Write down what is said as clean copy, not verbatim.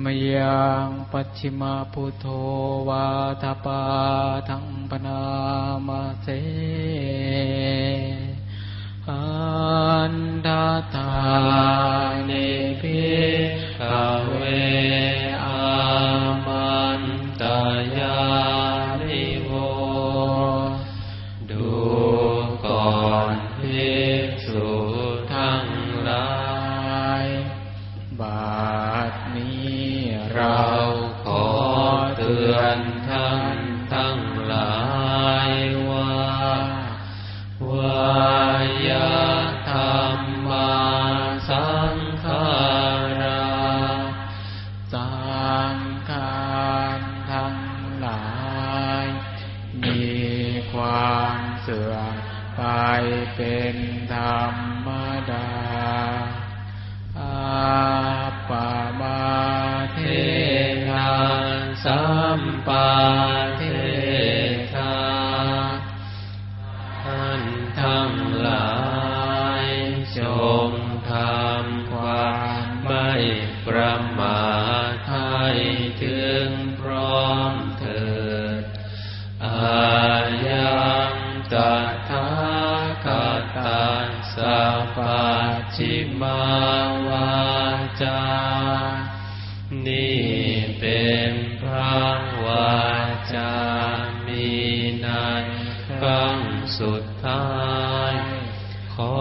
มยังปัจฉิมาพุทโธวาทปาทังปนามาเสอันดาตานิพิกเวอามันตายานิโวดูก่อนภิกษุทั้งหลายบัดนี้เราขอเตือนท่านทั้งหลายว่าวายธรรมาสังขาราสังขารทั้งหลายมีความเสื่อมไปเป็นธรรมดาอัปปมาเทนาสัมปาเทธาท่านทั้งหลายจงทำความไม่ประมาทให้ถึงพร้อมเถิดอายังตถาคตสัพพัจฉิมาวาจานี่เป็นพระวาจามีในครั้งสุดท้ายขอ